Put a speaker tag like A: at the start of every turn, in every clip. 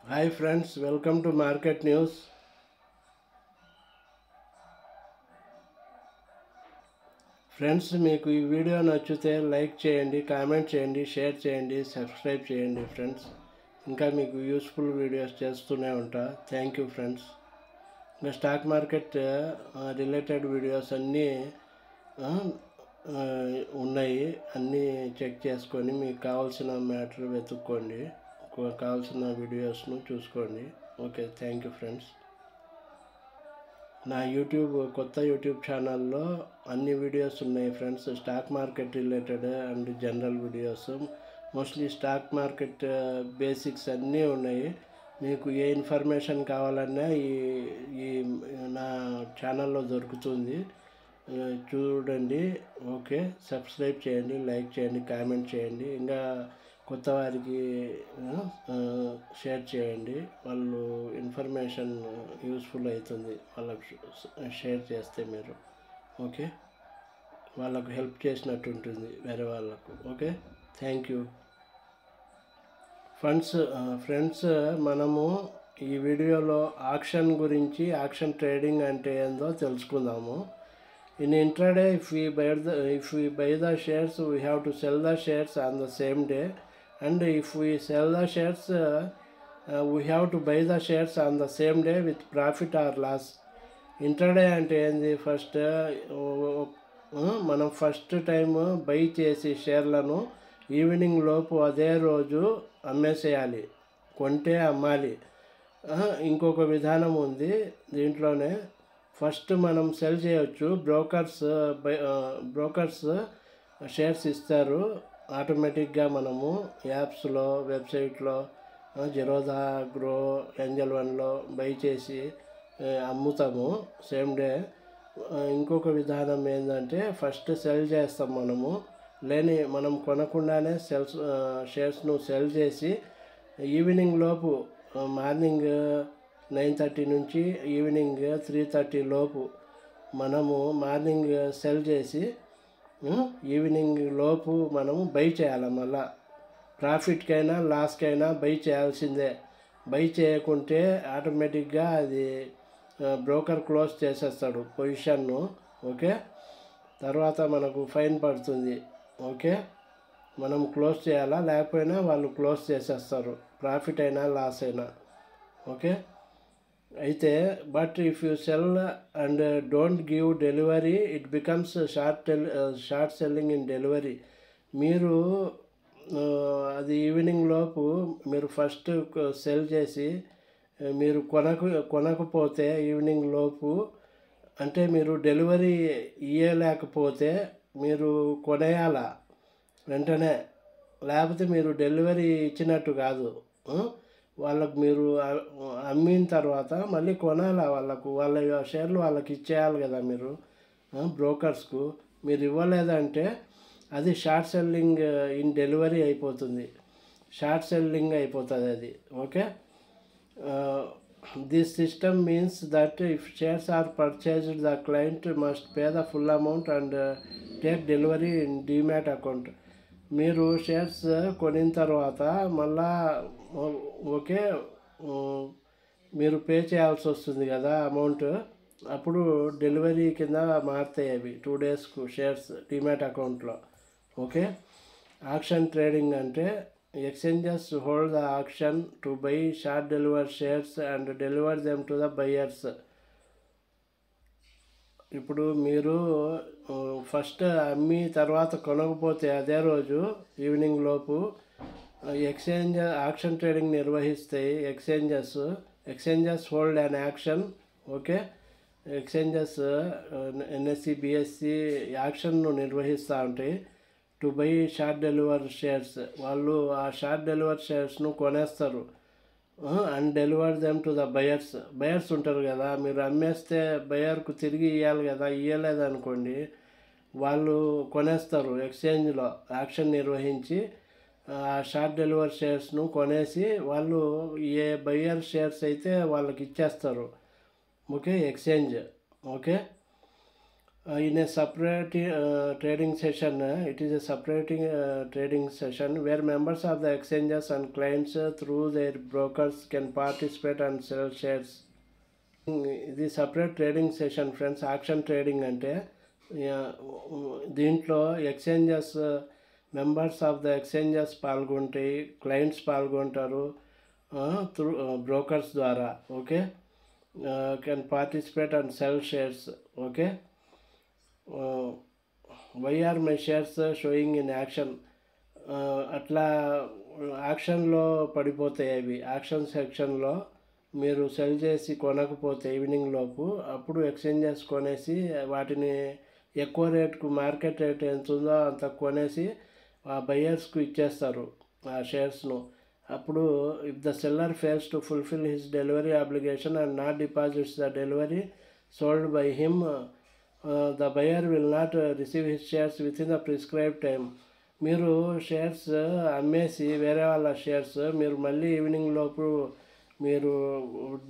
A: Hi friends, welcome to Market News. Friends మీకు ఈ video నచ్చితే లైక్ చేయండి, కామెంట్ చేయండి, షేర్ చేయండి, సబ్స్క్రైబ్ చేయండి ఫ్రెండ్స్. ఇంకా మీకు యూస్ఫుల్ వీడియోస్ చేస్తూనే ఉంటా. Thank you friends. ఇంకా స్టాక్ మార్కెట్ రిలేటెడ్ వీడియోస్ అన్నీ ఉన్నాయి. అన్నీ చెక్ చేసుకొని మీకు కావాల్సిన మ్యాటర్ వెతుక్కోండి, కావాల్సిన వీడియోస్ను చూసుకోండి. Okay, thank you friends. నా కొత్త యూట్యూబ్ ఛానల్లో అన్ని వీడియోస్ ఉన్నాయి friends. Stock market related and general videos, mostly stock market basics అన్నీ ఉన్నాయి. మీకు ఏ ఇన్ఫర్మేషన్ కావాలన్నా ఈ నా ఛానల్లో దొరుకుతుంది. చూడండి. ఓకే, సబ్స్క్రైబ్ చేయండి, లైక్ చేయండి, కామెంట్ చేయండి. ఇంకా కొత్త వారికి షేర్ చేయండి. వాళ్ళు ఇన్ఫర్మేషన్ యూస్ఫుల్ అవుతుంది వాళ్ళకు షేర్ చేస్తే మీరు. ఓకే, వాళ్ళకు హెల్ప్ చేసినట్టు ఉంటుంది వేరే వాళ్ళకు. Okay, thank you friends. మనము ఈ వీడియోలో ఆక్షన్ గురించి, ఆక్షన్ ట్రేడింగ్ అంటే ఏందో తెలుసుకుందాము. In intraday, if we buy the shares, we have to sell the shares on the same day, and if we sell the shares, we have to buy the shares on the same day with profit or loss. Intraday అంటే ఏంది? మనం first time by చేసి షేర్లను evening లోపు అదే రోజు అమ్మేసేయాలి, కొంటే అమ్మాలి. ఇంకొక విధానం ఉంది దీంట్లోనే. ఫస్ట్ మనం సెల్ చేయొచ్చు. బ్రోకర్స్ షేర్స్ ఇస్తారు ఆటోమేటిక్గా. మనము యాప్స్లో, వెబ్సైట్లో, జిరోదా, గ్రో, ఏంజల్ వన్లో బై చేసి అమ్ముతాము సేమ్ డే. ఇంకొక విధానం ఏంటంటే ఫస్ట్ సెల్ చేస్తాం మనము. మనం కొనకుండానే షేర్స్ను సెల్ చేసి ఈవినింగ్ లోపు, మార్నింగ్ 9:30 నుంచి ఈవినింగ్ 3:30 లోపు మనము మార్నింగ్ సెల్ చేసి ఈవినింగ్ లోపు మనము బై చేయాలి. మళ్ళా ప్రాఫిట్కైనా లాస్కైనా బై చేయాల్సిందే. బై చేయకుంటే ఆటోమేటిక్గా అది బ్రోకర్ క్లోజ్ చేసేస్తాడు పొజిషన్ను. ఓకే, తర్వాత మనకు ఫైన్ పడుతుంది. ఓకే, మనం క్లోజ్ చేయాలా, లేకపోయినా వాళ్ళు క్లోజ్ చేసేస్తారు, ప్రాఫిట్ అయినా లాస్ అయినా. ఓకే, అయితే but if you cell and don't give delivery, it becomes short selling in delivery. మీరు అది ఈవినింగ్ లోపు మీరు ఫస్ట్ సెల్ చేసి మీరు కొనకపోతే ఈవినింగ్ లోపు, అంటే మీరు డెలివరీ ఇవ్వలేకపోతే మీరు కొనేయాల వెంటనే, లేకపోతే మీరు డెలివరీ ఇచ్చినట్టు కాదు. వాళ్ళకు మీరు అమ్మిన తర్వాత మళ్ళీ కొనాలా, వాళ్ళ షేర్లు వాళ్ళకి ఇచ్చేయాలి కదా మీరు బ్రోకర్స్కు. మీరు ఇవ్వలేదంటే అది షార్ట్ సెల్లింగ్ ఇన్ డెలివరీ అయిపోతుంది, షార్ట్ సెల్లింగ్ అయిపోతుంది అది. Okay, this system means that if shares are purchased, the client must pay the full amount and take delivery in demat account. మీరు షేర్స్ కొనిన తర్వాత మళ్ళా ఓకే మీరు పే చేయాల్సి వస్తుంది కదా అమౌంట్. అప్పుడు డెలివరీ కింద మారుతాయి అవి 2 డేస్కు షేర్స్ డీమ్యాట్ అకౌంట్లో. ఓకే, ఆక్షన్ ట్రేడింగ్ అంటే exchanges hold the auction to buy short deliver shares and deliver them to the buyers. ఇప్పుడు మీరు ఫస్ట్ అమ్మి తర్వాత కొనకపోతే అదే రోజు ఈవినింగ్ లోపు ఆక్షన్ ట్రేడింగ్ నిర్వహిస్తాయి exchanges hold an auction. Okay, exchanges NSE, BSE యాక్షన్ను నిర్వహిస్తూ ఉంటాయి to buy short deliver shares. వాళ్ళు ఆ షార్ట్ డెలివర్ షేర్స్ను కొనేస్తారు and deliver them to the buyers ఉంటారు కదా. మీరు అమ్మేస్తే బయర్కు తిరిగి ఇవ్వాలి కదా, ఇవ్వలేదనుకోండి వాళ్ళు కొనేస్తారు. ఎక్స్చేంజ్లో యాక్షన్ నిర్వహించి ఆ షార్ట్ డెలివర్ షేర్స్ను కొనేసి వాళ్ళు ఏ బయ్యర్ షేర్స్ అయితే వాళ్ళకి ఇచ్చేస్తారు. Okay, exchange. Okay, In a separate trading session, it is a separating trading session where members of the exchanges and clients through their brokers can participate and sell shares. ఇది separate trading session friends. Auction trading అంటే దీంట్లో exchanges, members of the exchanges పాల్గొంటాయి, clients పాల్గొంటారు through brokers ద్వారా. Okay, can participate and sell shares. Okay, why are my shares showing in auction. అట్లా యాక్షన్లో పడిపోతాయి అవి. యాక్షన్ సెక్షన్లో మీరు సెల్ చేసి కొనకపోతే ఈవినింగ్ లోపు, అప్పుడు ఎక్స్చేంజెస్ కొనేసి వాటిని ఎక్కువ రేటుకు, మార్కెట్ రేట్ ఎంత ఉందో అంత కొనేసి ఆ బయ్యర్స్కు ఇచ్చేస్తారు ఆ షేర్స్ను. అప్పుడు if the seller fails to fulfil his delivery obligation and not deposits the delivery sold by him, the buyer will not receive his shares within the prescribe time. మీరు shares అమ్మేసి వేరే వాళ్ళ షేర్స్ మీరు మళ్ళీ evening లోపు మీరు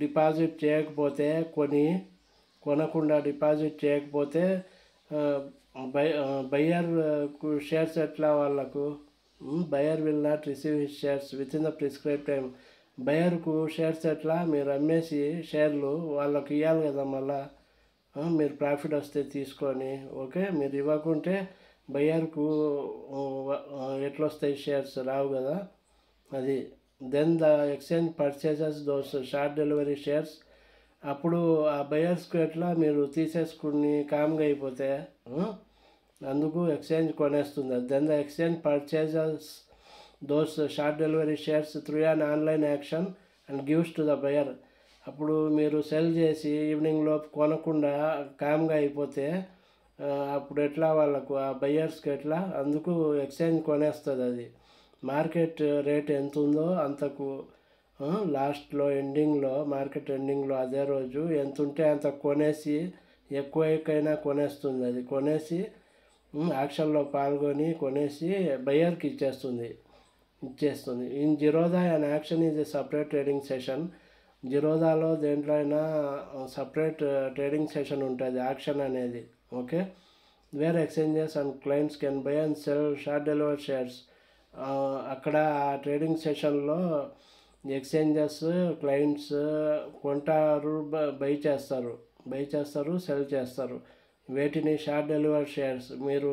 A: deposit చేయకపోతే, కొనకుండా డిపాజిట్ చేయకపోతే బయ్యర్కు షేర్స్ ఎట్లా వాళ్ళకు? Buyer will not receive his shares within the prescribe time. బయర్కు షేర్స్ ఎట్లా? మీరు అమ్మేసి షేర్లు వాళ్ళకు ఇవ్వాలి కదా, మళ్ళా మీరు ప్రాఫిట్ వస్తే తీసుకొని. ఓకే, మీరు ఇవ్వకుంటే బయ్యర్కు ఎట్లా వస్తాయి షేర్స్? రావు కదా. అది then the exchange purchases those short delivery shares. అప్పుడు ఆ బయర్స్కు ఎట్లా? మీరు తీసేసుకుని కామ్గా అయిపోతే అందుకు ఎక్స్చేంజ్ కొనేస్తుంది. Then the exchange purchases those short delivery shares through an online auction and gives to the buyer. అప్పుడు మీరు సెల్ చేసి ఈవినింగ్ లోపు కొనకుండా కామ్గా అయిపోతే అప్పుడు ఎట్లా వాళ్ళకు, ఆ బయ్యర్స్కి ఎట్లా? అందుకు ఎక్స్చేంజ్ కొనేస్తుంది. అది మార్కెట్ రేట్ ఎంత ఉందో అంతకు లాస్ట్లో ఎండింగ్లో, మార్కెట్ ఎండింగ్లో అదే రోజు ఎంత ఉంటే అంత కొనేసి, ఎక్కువైనా కొనేస్తుంది. అది కొనేసి యాక్షన్లో పాల్గొని కొనేసి బయ్యర్కి ఇచ్చేస్తుంది. In Zerodha and auction is a separate trading session. జిరోదాలో దేంట్లో అయినా సపరేట్ ట్రేడింగ్ సెషన్ ఉంటుంది, యాక్షన్ అనేది. Okay, where exchanges and clients can buy and sell short delivery shares. అక్కడ ఆ ట్రేడింగ్ సెషన్లో ఎక్స్చేంజెస్, క్లయింట్స్ కొంటారు, బై చేస్తారు, సెల్ చేస్తారు. వేటిని? Short delivery shares. మీరు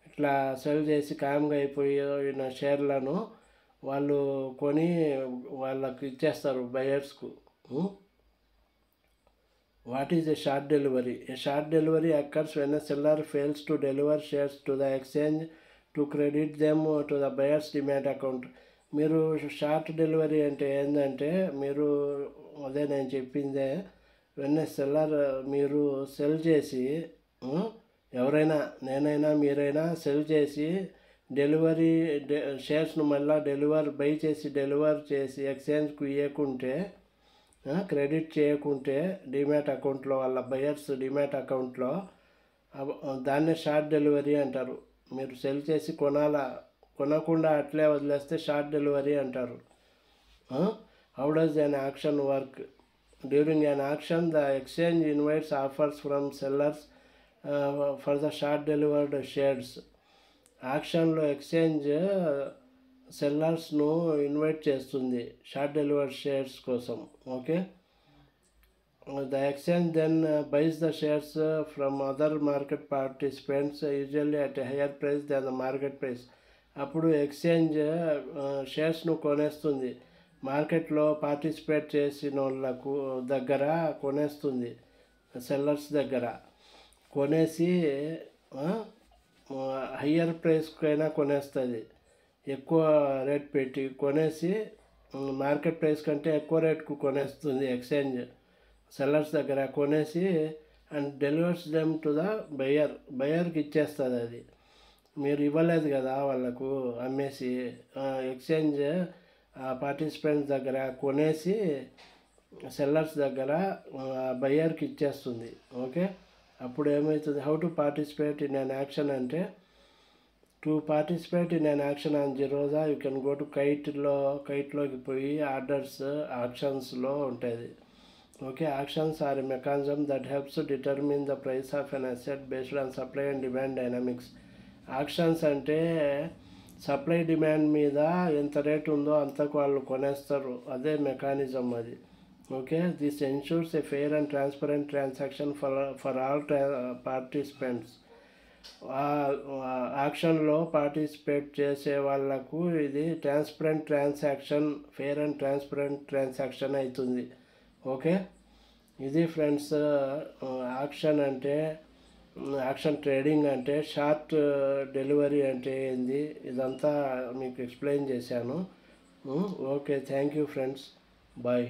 A: ఇట్లా సెల్ చేసి కామ్గా అయిపోయిన షేర్లను వాళ్ళు కొని వాళ్ళకు ఇచ్చేస్తారు, బయర్స్కు. What is a short delivery? A short delivery occurs when a seller fails to deliver shares to the exchange to credit them to the buyers demat account. మీరు షార్ట్ డెలివరీ అంటే ఏంటంటే, మీరు అదే నేను చెప్పిందే, వెన్ ఎ సెల్లర్ మీరు sell చేసి, ఎవరైనా, నేనైనా మీరైనా సెల్ చేసి డెలివరీ షేర్స్ను మళ్ళీ డెలివర్ చేసి ఎక్స్చేంజ్కు ఇవ్వకుంటే, క్రెడిట్ చేయకుంటే డిమాట్ అకౌంట్లో, వాళ్ళ బయర్స్ డిమాట్ అకౌంట్లో, దాన్నే షార్ట్ డెలివరీ అంటారు. మీరు సెల్ చేసి కొనకుండా అట్లే వదిలేస్తే షార్ట్ డెలివరీ అంటారు. How does an auction work? During an auction the exchange invites offers from sellers for the short delivered shares. యాక్షన్లో ఎక్స్చేంజ్ సెల్లర్స్ను ఇన్వైట్ చేస్తుంది షార్ట్ డెలివర్డ్ షేర్స్ కోసం. Okay, the exchange then buys the shares from other market participants usually at higher price than the market price. అప్పుడు exchange షేర్స్ను కొనేస్తుంది, మార్కెట్లో participate చేసిన వాళ్ళకు దగ్గర కొనేస్తుంది, సెల్లర్స్ దగ్గర కొనేసి హయ్యర్ ప్రైస్కైనా కొనేస్తుంది. ఎక్కువ రేట్ పెట్టి కొనేసి మార్కెట్ ప్రైస్ కంటే ఎక్కువ రేట్కు కొనేస్తుంది ఎక్స్చేంజ్ సెల్లర్స్ దగ్గర కొనేసి, and delivers them to the బయర్కి ఇచ్చేస్తుంది. అది మీరు ఇవ్వలేదు కదా వాళ్ళకు, అమ్మేసి ఎక్స్చేంజ్ పార్టిసిపెంట్స్ దగ్గర కొనేసి సెల్లర్స్ దగ్గర బయర్కి ఇచ్చేస్తుంది. ఓకే, అప్పుడు ఏమవుతుంది? How to participate in an auction అంటే, to participate in an auction on Zerodha you can go to కైట్లోకి పోయి ఆర్డర్స్ ఆప్షన్స్లో ఉంటుంది. Okay, actions are a mechanism that helps to determine the price of an asset based on supply and demand dynamics. Actions అంటే supply demand మీద ఎంత rate ఉందో అంతకు వాళ్ళు కొనేస్తారు, అదే మెకానిజం అది. Okay, this ensures a fair and transparent transaction for all participants. యాక్షన్లో participate చేసే వాళ్ళకు ఇది transparent transaction, fair and transparent transaction అవుతుంది. ఓకే, ఇది ఫ్రెండ్స్ యాక్షన్ అంటే, యాక్షన్ ట్రేడింగ్ అంటే, షార్ట్ డెలివరీ అంటే ఏంది, ఇదంతా మీకు ఎక్స్ప్లెయిన్ చేశాను. Okay, thank you friends, bye.